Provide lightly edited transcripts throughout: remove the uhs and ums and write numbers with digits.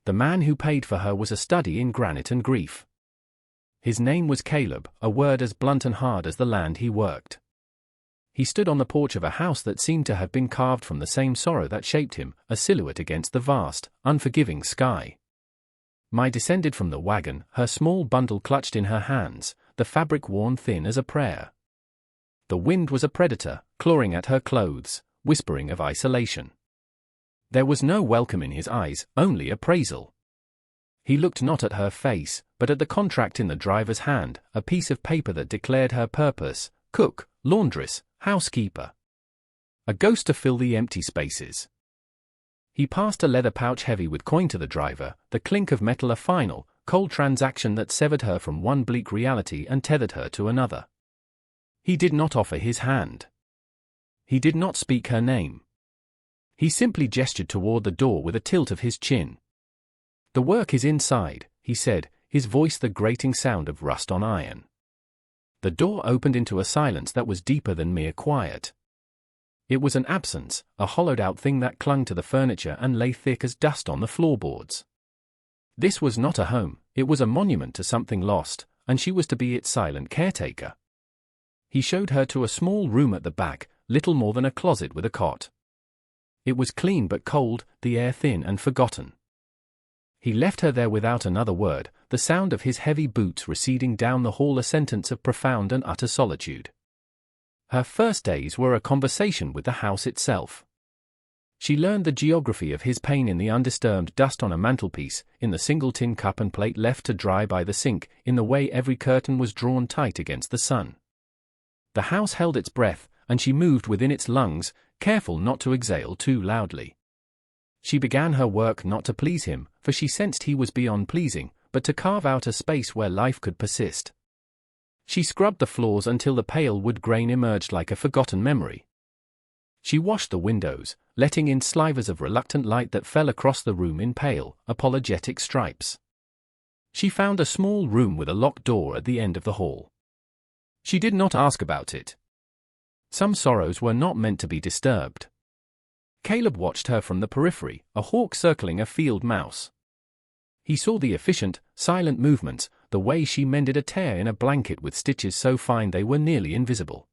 The man who paid for her was a study in granite and grief. His name was Caleb, a word as blunt and hard as the land he worked. He stood on the porch of a house that seemed to have been carved from the same sorrow that shaped him, a silhouette against the vast, unforgiving sky. Mai descended from the wagon, her small bundle clutched in her hands, the fabric worn thin as a prayer. The wind was a predator, clawing at her clothes, whispering of isolation. There was no welcome in his eyes, only appraisal. He looked not at her face, but at the contract in the driver's hand, a piece of paper that declared her purpose: cook, laundress, housekeeper. A ghost to fill the empty spaces. He passed a leather pouch heavy with coin to the driver, the clink of metal a final, cold transaction that severed her from one bleak reality and tethered her to another. He did not offer his hand. He did not speak her name. He simply gestured toward the door with a tilt of his chin. "The work is inside," he said, his voice the grating sound of rust on iron. The door opened into a silence that was deeper than mere quiet. It was an absence, a hollowed-out thing that clung to the furniture and lay thick as dust on the floorboards. This was not a home, it was a monument to something lost, and she was to be its silent caretaker. He showed her to a small room at the back, little more than a closet with a cot. It was clean but cold, the air thin and forgotten. He left her there without another word, the sound of his heavy boots receding down the hall a sentence of profound and utter solitude. Her first days were a conversation with the house itself. She learned the geography of his pain in the undisturbed dust on a mantelpiece, in the single tin cup and plate left to dry by the sink, in the way every curtain was drawn tight against the sun. The house held its breath, and she moved within its lungs, careful not to exhale too loudly. She began her work not to please him, for she sensed he was beyond pleasing, but to carve out a space where life could persist. She scrubbed the floors until the pale wood grain emerged like a forgotten memory. She washed the windows, letting in slivers of reluctant light that fell across the room in pale, apologetic stripes. She found a small room with a locked door at the end of the hall. She did not ask about it. Some sorrows were not meant to be disturbed. Caleb watched her from the periphery, a hawk circling a field mouse. He saw the efficient, silent movements, the way she mended a tear in a blanket with stitches so fine they were nearly invisible.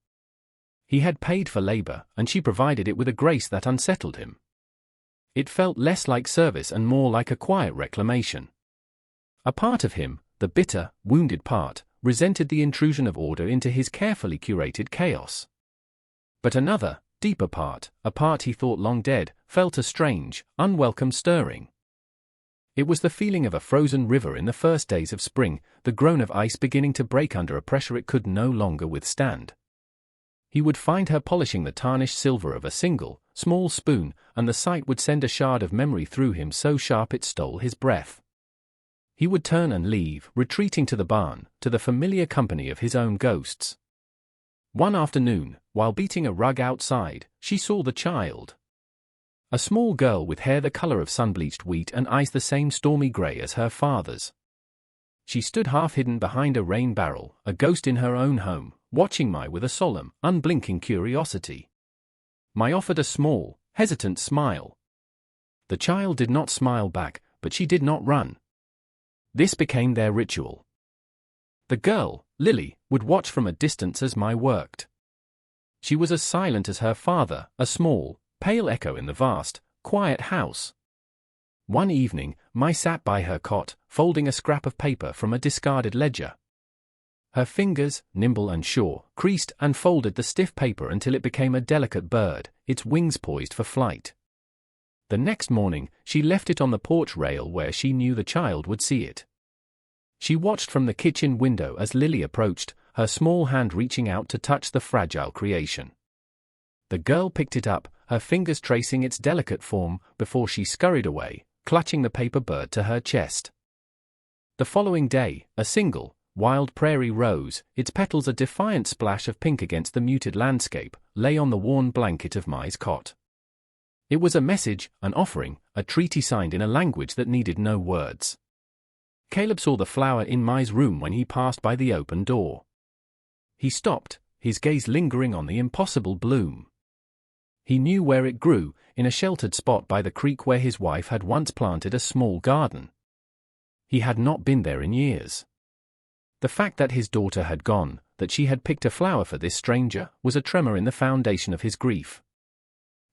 He had paid for labor, and she provided it with a grace that unsettled him. It felt less like service and more like a quiet reclamation. A part of him, the bitter, wounded part, resented the intrusion of order into his carefully curated chaos. But another, deeper part, a part he thought long dead, felt a strange, unwelcome stirring. It was the feeling of a frozen river in the first days of spring, the groan of ice beginning to break under a pressure it could no longer withstand. He would find her polishing the tarnished silver of a single, small spoon, and the sight would send a shard of memory through him so sharp it stole his breath. He would turn and leave, retreating to the barn, to the familiar company of his own ghosts. One afternoon, while beating a rug outside, she saw the child. A small girl with hair the color of sun-bleached wheat and eyes the same stormy gray as her father's. She stood half-hidden behind a rain barrel, a ghost in her own home, watching Mai with a solemn, unblinking curiosity. Mai offered a small, hesitant smile. The child did not smile back, but she did not run. This became their ritual. The girl, Lily, would watch from a distance as Mai worked. She was as silent as her father, a small, pale echo in the vast, quiet house. One evening, Mai sat by her cot, folding a scrap of paper from a discarded ledger. Her fingers, nimble and sure, creased and folded the stiff paper until it became a delicate bird, its wings poised for flight. The next morning, she left it on the porch rail where she knew the child would see it. She watched from the kitchen window as Lily approached, her small hand reaching out to touch the fragile creation. The girl picked it up, her fingers tracing its delicate form, before she scurried away, clutching the paper bird to her chest. The following day, a single, wild prairie rose, its petals a defiant splash of pink against the muted landscape, lay on the worn blanket of Mai's cot. It was a message, an offering, a treaty signed in a language that needed no words. Caleb saw the flower in Mai's room when he passed by the open door. He stopped, his gaze lingering on the impossible bloom. He knew where it grew, in a sheltered spot by the creek where his wife had once planted a small garden. He had not been there in years. The fact that his daughter had gone, that she had picked a flower for this stranger, was a tremor in the foundation of his grief.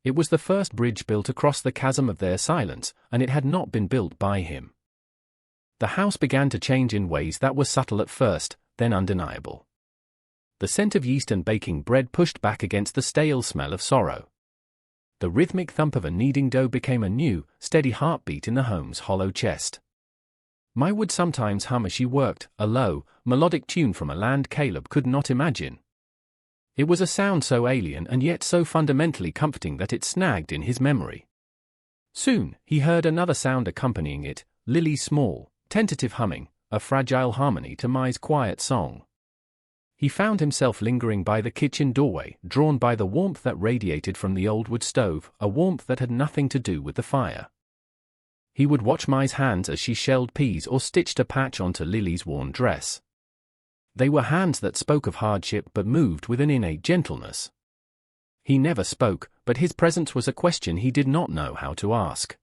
It was the first bridge built across the chasm of their silence, and it had not been built by him. The house began to change in ways that were subtle at first, then undeniable. The scent of yeast and baking bread pushed back against the stale smell of sorrow. The rhythmic thump of a kneading dough became a new, steady heartbeat in the home's hollow chest. Ma would sometimes hum as she worked, a low, melodic tune from a land Caleb could not imagine. It was a sound so alien and yet so fundamentally comforting that it snagged in his memory. Soon, he heard another sound accompanying it, Lily's small, tentative humming, a fragile harmony to Ma's quiet song. He found himself lingering by the kitchen doorway, drawn by the warmth that radiated from the old wood stove, a warmth that had nothing to do with the fire. He would watch Ma's hands as she shelled peas or stitched a patch onto Lily's worn dress. They were hands that spoke of hardship but moved with an innate gentleness. He never spoke, but his presence was a question he did not know how to ask.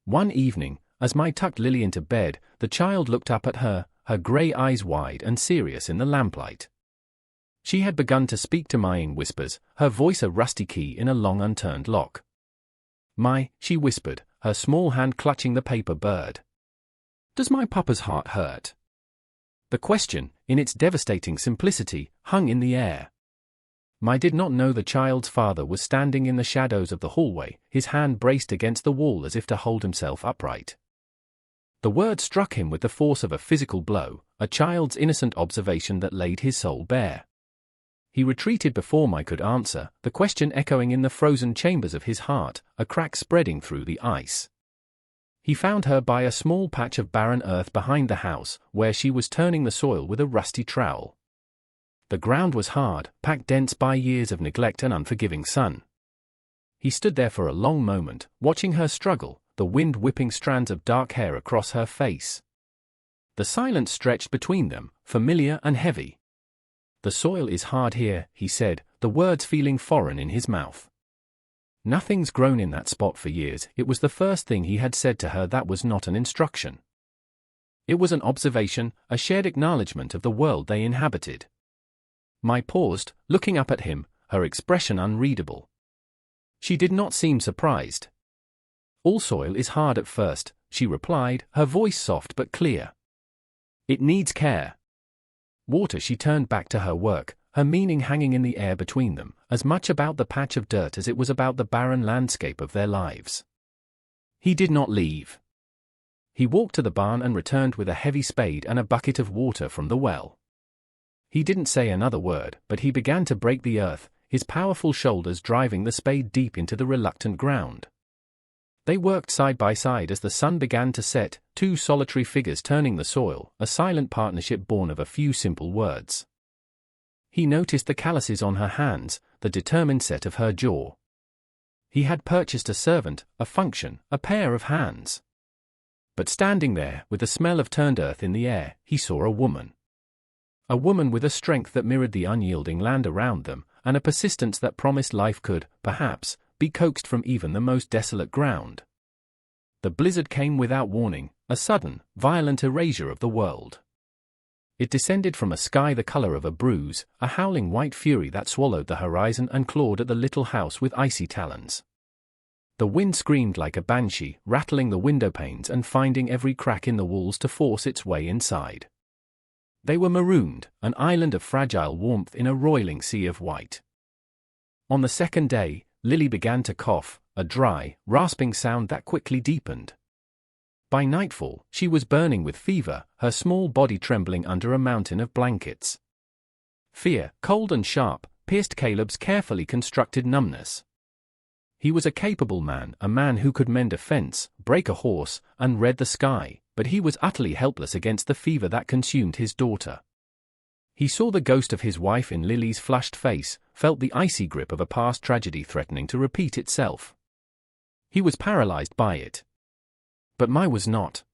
One evening, as Ma tucked Lily into bed, the child looked up at her, her grey eyes wide and serious in the lamplight. She had begun to speak to Ma in whispers, her voice a rusty key in a long unturned lock. "Ma," she whispered, her small hand clutching the paper bird. "Does my papa's heart hurt?" The question, in its devastating simplicity, hung in the air. Ma did not know the child's father was standing in the shadows of the hallway, his hand braced against the wall as if to hold himself upright. The word struck him with the force of a physical blow, a child's innocent observation that laid his soul bare. He retreated before Ma could answer, the question echoing in the frozen chambers of his heart, a crack spreading through the ice. He found her by a small patch of barren earth behind the house, where she was turning the soil with a rusty trowel. The ground was hard, packed dense by years of neglect and unforgiving sun. He stood there for a long moment, watching her struggle, the wind whipping strands of dark hair across her face. The silence stretched between them, familiar and heavy. "The soil is hard here," he said, the words feeling foreign in his mouth. Nothing's grown in that spot for years. It was the first thing he had said to her that was not an instruction. It was an observation, a shared acknowledgement of the world they inhabited. Ma paused, looking up at him, her expression unreadable. She did not seem surprised. "All soil is hard at first," she replied, her voice soft but clear. "It needs care." Water. She turned back to her work, her meaning hanging in the air between them, as much about the patch of dirt as it was about the barren landscape of their lives. He did not leave. He walked to the barn and returned with a heavy spade and a bucket of water from the well. He didn't say another word, but he began to break the earth, his powerful shoulders driving the spade deep into the reluctant ground. They worked side by side as the sun began to set, two solitary figures turning the soil, a silent partnership born of a few simple words. He noticed the calluses on her hands, the determined set of her jaw. He had purchased a servant, a function, a pair of hands. But standing there, with the smell of turned earth in the air, he saw a woman. A woman with a strength that mirrored the unyielding land around them, and a persistence that promised life could, perhaps, be coaxed from even the most desolate ground. The blizzard came without warning, a sudden, violent erasure of the world. It descended from a sky the color of a bruise, a howling white fury that swallowed the horizon and clawed at the little house with icy talons. The wind screamed like a banshee, rattling the window panes and finding every crack in the walls to force its way inside. They were marooned, an island of fragile warmth in a roiling sea of white. On the second day, Lily began to cough, a dry, rasping sound that quickly deepened. By nightfall, she was burning with fever, her small body trembling under a mountain of blankets. Fear, cold and sharp, pierced Caleb's carefully constructed numbness. He was a capable man, a man who could mend a fence, break a horse, and read the sky, but he was utterly helpless against the fever that consumed his daughter. He saw the ghost of his wife in Lily's flushed face, felt the icy grip of a past tragedy threatening to repeat itself. He was paralyzed by it. But Ma was not.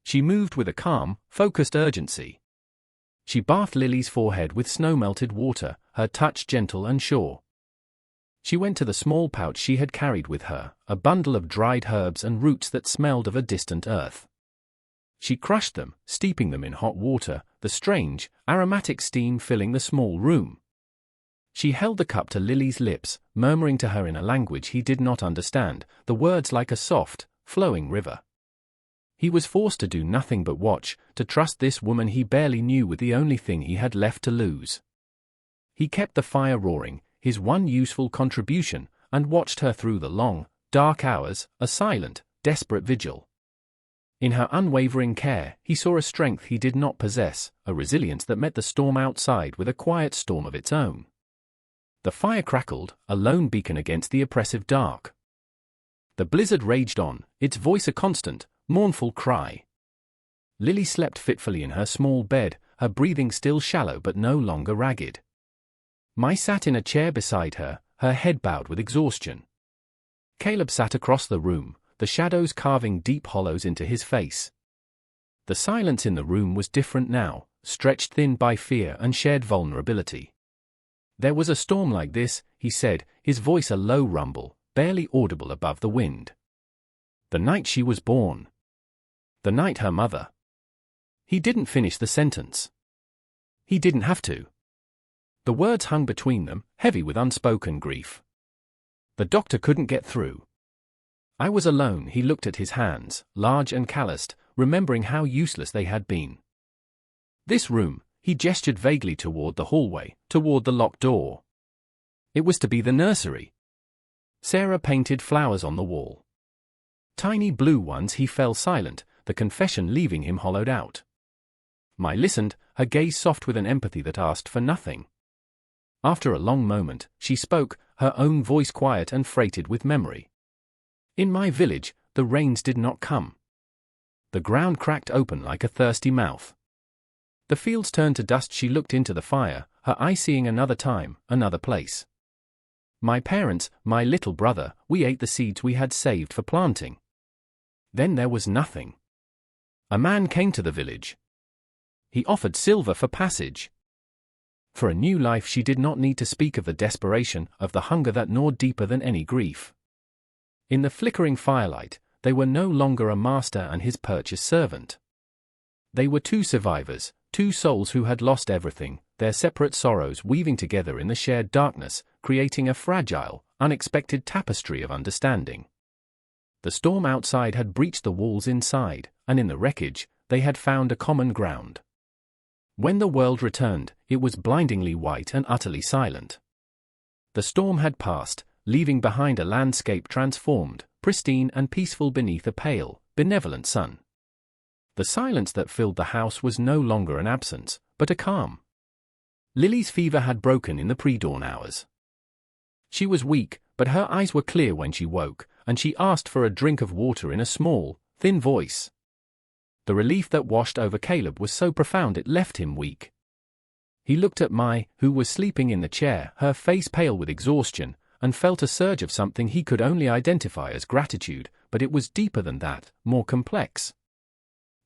She moved with a calm, focused urgency. She bathed Lily's forehead with snow-melted water, her touch gentle and sure. She went to the small pouch she had carried with her, a bundle of dried herbs and roots that smelled of a distant earth. She crushed them, steeping them in hot water, the strange, aromatic steam filling the small room. She held the cup to Lily's lips, murmuring to her in a language he did not understand, the words like a soft, flowing river. He was forced to do nothing but watch, to trust this woman he barely knew with the only thing he had left to lose. He kept the fire roaring, his one useful contribution, and watched her through the long, dark hours, a silent, desperate vigil. In her unwavering care, he saw a strength he did not possess, a resilience that met the storm outside with a quiet storm of its own. The fire crackled, a lone beacon against the oppressive dark. The blizzard raged on, its voice a constant, mournful cry. Lily slept fitfully in her small bed, her breathing still shallow but no longer ragged. Mai sat in a chair beside her, her head bowed with exhaustion. Caleb sat across the room, the shadows carving deep hollows into his face. The silence in the room was different now, stretched thin by fear and shared vulnerability. There was a storm like this, he said, his voice a low rumble, barely audible above the wind. The night she was born. The night her mother. He didn't finish the sentence. He didn't have to. The words hung between them, heavy with unspoken grief. The doctor couldn't get through. I was alone. He looked at his hands, large and calloused, remembering how useless they had been. This room, he gestured vaguely toward the hallway, toward the locked door. It was to be the nursery. Sarah painted flowers on the wall. Tiny blue ones. He fell silent, the confession leaving him hollowed out. Mai listened, her gaze soft with an empathy that asked for nothing. After a long moment, she spoke, her own voice quiet and freighted with memory. In my village, the rains did not come. The ground cracked open like a thirsty mouth. The fields turned to dust. She looked into the fire, her eye seeing another time, another place. My parents, my little brother, we ate the seeds we had saved for planting. Then there was nothing. A man came to the village. He offered silver for passage. For a new life. She did not need to speak of the desperation, of the hunger that gnawed deeper than any grief. In the flickering firelight, they were no longer a master and his purchased servant. They were two survivors, two souls who had lost everything, their separate sorrows weaving together in the shared darkness, creating a fragile, unexpected tapestry of understanding. The storm outside had breached the walls inside, and in the wreckage, they had found a common ground. When the world returned, it was blindingly white and utterly silent. The storm had passed, leaving behind a landscape transformed, pristine and peaceful beneath a pale, benevolent sun. The silence that filled the house was no longer an absence, but a calm. Lily's fever had broken in the pre-dawn hours. She was weak, but her eyes were clear when she woke, and she asked for a drink of water in a small, thin voice. The relief that washed over Caleb was so profound it left him weak. He looked at Mai, who was sleeping in the chair, her face pale with exhaustion, and felt a surge of something he could only identify as gratitude, but it was deeper than that, more complex.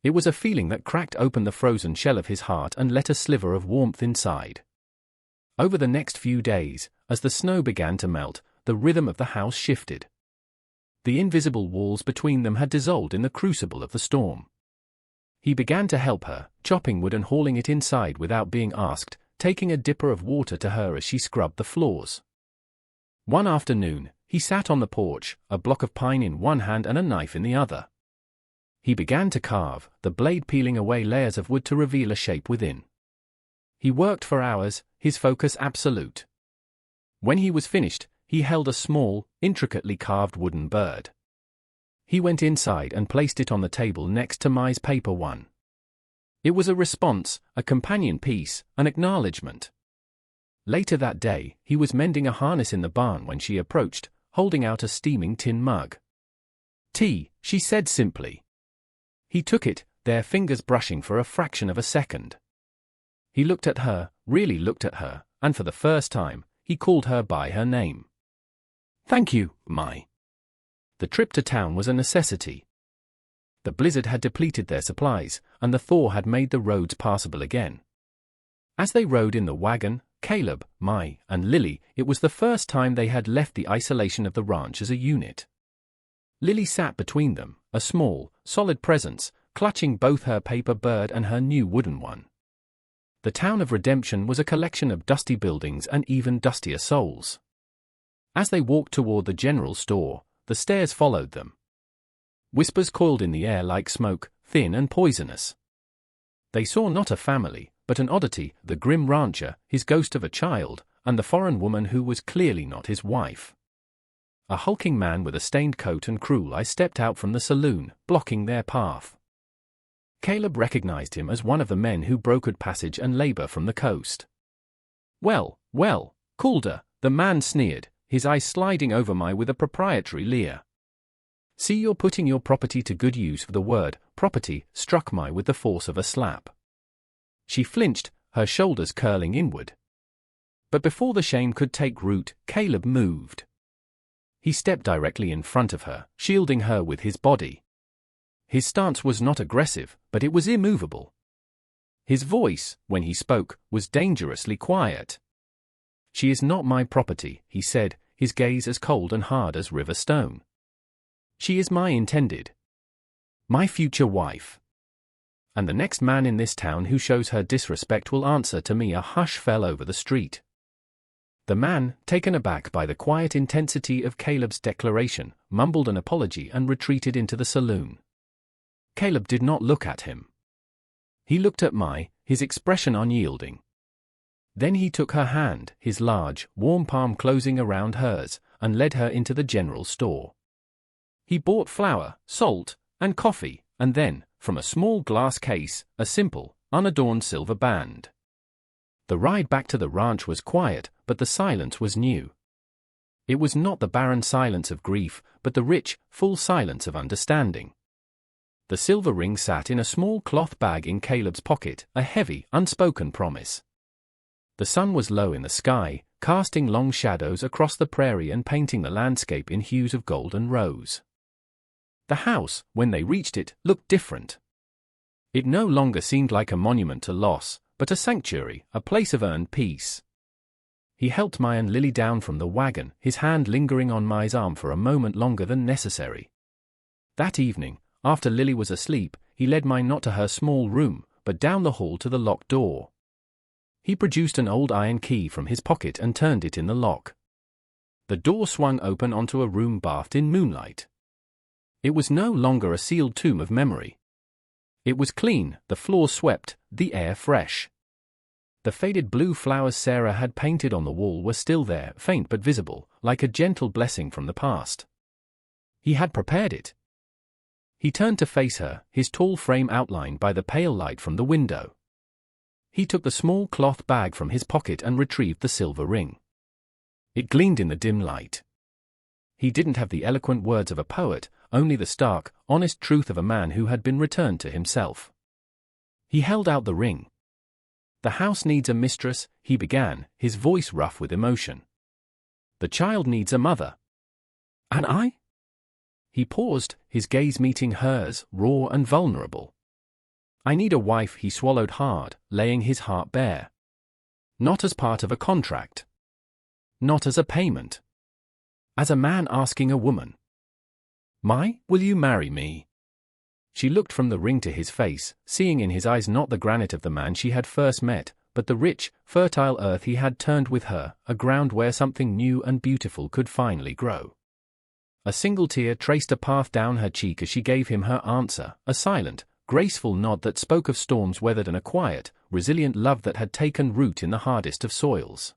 It was a feeling that cracked open the frozen shell of his heart and let a sliver of warmth inside. Over the next few days, as the snow began to melt, the rhythm of the house shifted. The invisible walls between them had dissolved in the crucible of the storm. He began to help her, chopping wood and hauling it inside without being asked, taking a dipper of water to her as she scrubbed the floors. One afternoon, he sat on the porch, a block of pine in one hand and a knife in the other. He began to carve, the blade peeling away layers of wood to reveal a shape within. He worked for hours, his focus absolute. When he was finished, he held a small, intricately carved wooden bird. He went inside and placed it on the table next to Mai's paper one. It was a response, a companion piece, an acknowledgement. Later that day, he was mending a harness in the barn when she approached, holding out a steaming tin mug. "Tea," she said simply. He took it, their fingers brushing for a fraction of a second. He looked at her, really looked at her, and for the first time, he called her by her name. "Thank you, Mai." The trip to town was a necessity. The blizzard had depleted their supplies, and the thaw had made the roads passable again. As they rode in the wagon, Caleb, Mai, and Lily, it was the first time they had left the isolation of the ranch as a unit. Lily sat between them, a small, solid presence, clutching both her paper bird and her new wooden one. The town of Redemption was a collection of dusty buildings and even dustier souls. As they walked toward the general store, the stares followed them. Whispers coiled in the air like smoke, thin and poisonous. They saw not a family, but an oddity, the grim rancher, his ghost of a child, and the foreign woman who was clearly not his wife. A hulking man with a stained coat and cruel eye stepped out from the saloon, blocking their path. Caleb recognized him as one of the men who brokered passage and labor from the coast. "Well, well, Calder," the man sneered, his eyes sliding over Mai with a proprietary leer. "See, you're putting your property to good use." For the word property struck Mai with the force of a slap. She flinched, her shoulders curling inward. But before the shame could take root, Caleb moved. He stepped directly in front of her, shielding her with his body. His stance was not aggressive, but it was immovable. His voice, when he spoke, was dangerously quiet. "She is not my property," he said, his gaze as cold and hard as river stone. "She is my intended. My future wife. And the next man in this town who shows her disrespect will answer to me." A hush fell over the street. The man, taken aback by the quiet intensity of Caleb's declaration, mumbled an apology and retreated into the saloon. Caleb did not look at him. He looked at Mai, his expression unyielding. Then he took her hand, his large, warm palm closing around hers, and led her into the general store. He bought flour, salt, and coffee, and then, from a small glass case, a simple, unadorned silver band. The ride back to the ranch was quiet, but the silence was new. It was not the barren silence of grief, but the rich, full silence of understanding. The silver ring sat in a small cloth bag in Caleb's pocket, a heavy, unspoken promise. The sun was low in the sky, casting long shadows across the prairie and painting the landscape in hues of gold and rose. The house, when they reached it, looked different. It no longer seemed like a monument to loss, but a sanctuary, a place of earned peace. He helped Mai and Lily down from the wagon, his hand lingering on Mai's arm for a moment longer than necessary. That evening, after Lily was asleep, he led Mai not to her small room, but down the hall to the locked door. He produced an old iron key from his pocket and turned it in the lock. The door swung open onto a room bathed in moonlight. It was no longer a sealed tomb of memory. It was clean, the floor swept, the air fresh. The faded blue flowers Sarah had painted on the wall were still there, faint but visible, like a gentle blessing from the past. He had prepared it. He turned to face her, his tall frame outlined by the pale light from the window. He took the small cloth bag from his pocket and retrieved the silver ring. It gleamed in the dim light. He didn't have the eloquent words of a poet, only the stark, honest truth of a man who had been returned to himself. He held out the ring. "The house needs a mistress," he began, his voice rough with emotion. "The child needs a mother." "And I?" He paused, his gaze meeting hers, raw and vulnerable. "I need a wife," he swallowed hard, laying his heart bare. "Not as part of a contract. Not as a payment. As a man asking a woman. Mai, will you marry me?" She looked from the ring to his face, seeing in his eyes not the granite of the man she had first met, but the rich, fertile earth he had turned with her, a ground where something new and beautiful could finally grow. A single tear traced a path down her cheek as she gave him her answer, a silent, graceful nod that spoke of storms weathered and a quiet, resilient love that had taken root in the hardest of soils.